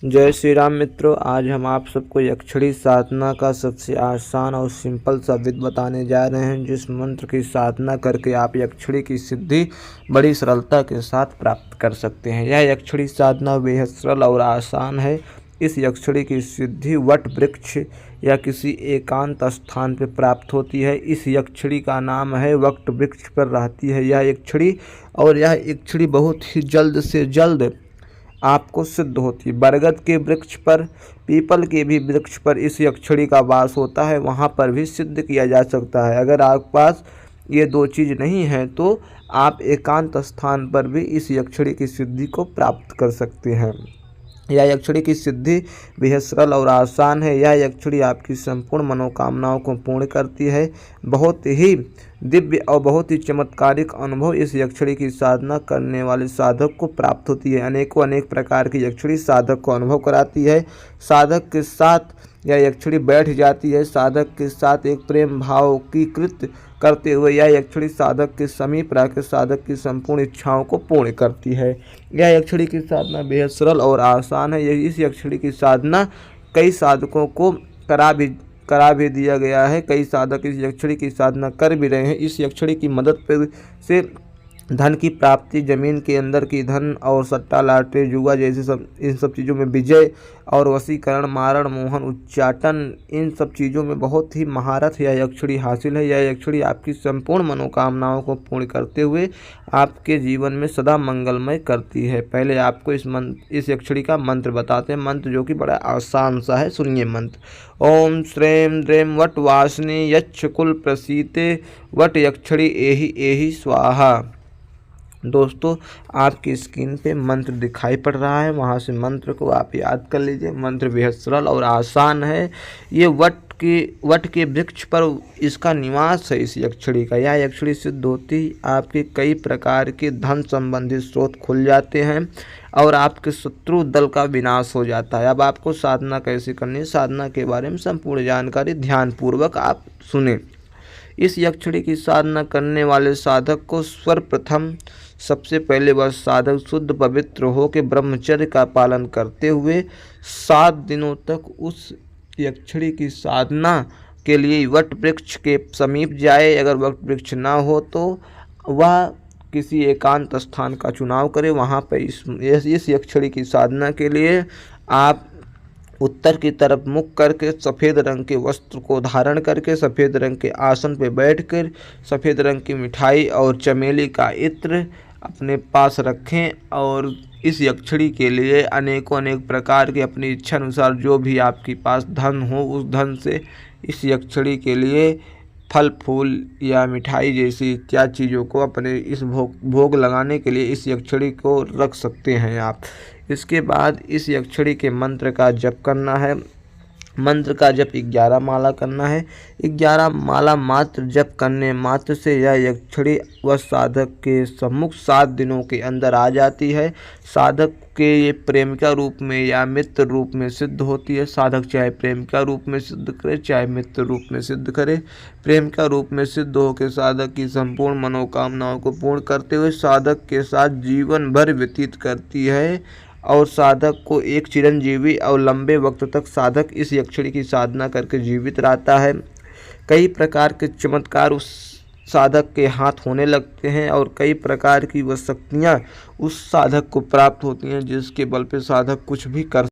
जय श्री राम मित्रों। आज हम आप सबको यक्षिणी साधना का सबसे आसान और सिंपल सा विधि बताने जा रहे हैं, जिस मंत्र की साधना करके आप यक्षिणी की सिद्धि बड़ी सरलता के साथ प्राप्त कर सकते हैं। यह यक्षिणी साधना बेहद सरल और आसान है। इस यक्षिणी की सिद्धि वट वृक्ष या किसी एकांत स्थान पर प्राप्त होती है। इस यक्षिणी का नाम है वट वृक्ष पर रहती है यह यक्षिणी, और यह यक्षिणी बहुत ही जल्द से जल्द आपको सिद्ध होती है। बरगद के वृक्ष पर, पीपल के भी वृक्ष पर इस यक्षिणी का वास होता है, वहाँ पर भी सिद्ध किया जा सकता है। अगर आपके पास ये दो चीज़ नहीं है तो आप एकांत स्थान पर भी इस यक्षिणी की सिद्धि को प्राप्त कर सकते हैं। यह यक्षिणी की सिद्धि बेहद सरल और आसान है। यह यक्षिणी आपकी संपूर्ण मनोकामनाओं को पूर्ण करती है। बहुत ही दिव्य और बहुत ही चमत्कारिक अनुभव इस यक्षिणी की साधना करने वाले साधक को प्राप्त होती है। अनेक प्रकार की यक्षिणी साधक को अनुभव कराती है। साधक के साथ यह यक्षिणी बैठ जाती है। साधक के साथ एक प्रेम भाव की कृत करते हुए यह यक्षिणी साधक के समीप रहकर साधक की संपूर्ण इच्छाओं को पूर्ण करती है। यह यक्षिणी की साधना बेहद सरल और आसान है। इस यक्षिणी की साधना कई साधकों को करा भी दिया गया है। कई साधक इस यक्षिणी की साधना कर भी रहे हैं। इस यक्षिणी की मदद से धन की प्राप्ति, जमीन के अंदर की धन और सट्टा लाटरी जुआ जैसे इन सब चीज़ों में विजय और वशीकरण, मारण, मोहन, उच्चाटन, इन सब चीज़ों में बहुत ही महारथ यह यक्षिणी हासिल है। यह यक्षिणी आपकी संपूर्ण मनोकामनाओं को पूर्ण करते हुए आपके जीवन में सदा मंगलमय करती है। पहले आपको इस यक्षिणी का मंत्र बताते हैं। मंत्र जो कि बड़ा आसान सा है, सुनिए मंत्र। ओम श्रेम द्रेम वट वासनी यक्ष कुल प्रसीते वट यक्षिणी एहि एहि स्वाहा। दोस्तों, आपकी स्क्रीन पे मंत्र दिखाई पड़ रहा है, वहाँ से मंत्र को आप याद कर लीजिए। मंत्र बेहद सरल और आसान है। ये वट के वृक्ष पर इसका निवास है इस यक्षिणी का। यह यक्षिणी सिद्ध होती आपके कई प्रकार के धन संबंधित स्रोत खुल जाते हैं और आपके शत्रु दल का विनाश हो जाता है। अब आपको साधना कैसे करनी है, साधना के बारे में संपूर्ण जानकारी ध्यानपूर्वक आप सुने। इस यक्षिणी की साधना करने वाले साधक को सर्वप्रथम सबसे पहले वह साधक शुद्ध पवित्र हो के ब्रह्मचर्य का पालन करते हुए 7 दिनों तक उस यक्षिणी की साधना के लिए वट वृक्ष के समीप जाए। अगर वट वृक्ष ना हो तो वह किसी एकांत स्थान का चुनाव करे। वहाँ पर इस यक्षिणी की साधना के लिए आप उत्तर की तरफ मुख करके सफ़ेद रंग के वस्त्र को धारण करके सफ़ेद रंग के आसन पर बैठकर सफ़ेद रंग की मिठाई और चमेली का इत्र अपने पास रखें और इस यक्षिणी के लिए अनेक प्रकार के अपनी इच्छा अनुसार जो भी आपके पास धन हो उस धन से इस यक्षिणी के लिए फल फूल या मिठाई जैसी इत्यादि चीज़ों को अपने इस भोग लगाने के लिए इस यक्षिणी को रख सकते हैं आप। इसके बाद इस यक्षिणी के मंत्र का जप करना है। मंत्र का जप 11 माला करना है। 11 माला मात्र जप करने मात्र से यह यक्षिणी व साधक के सम्मुख 7 दिनों के अंदर आ जाती है। साधक के ये प्रेमिका रूप में या मित्र रूप में सिद्ध होती है। साधक चाहे प्रेमिका रूप में सिद्ध करे चाहे मित्र रूप में सिद्ध करे। प्रेमिका रूप में सिद्ध होकर साधक की संपूर्ण मनोकामनाओं को पूर्ण करते हुए साधक के साथ जीवन भर व्यतीत करती है और साधक को एक चिरंजीवी और लंबे वक्त तक साधक इस यक्षिणी की साधना करके जीवित रहता है। कई प्रकार के चमत्कार उस साधक के हाथ होने लगते हैं और कई प्रकार की वह शक्तियाँ उस साधक को प्राप्त होती हैं जिसके बल पे साधक कुछ भी कर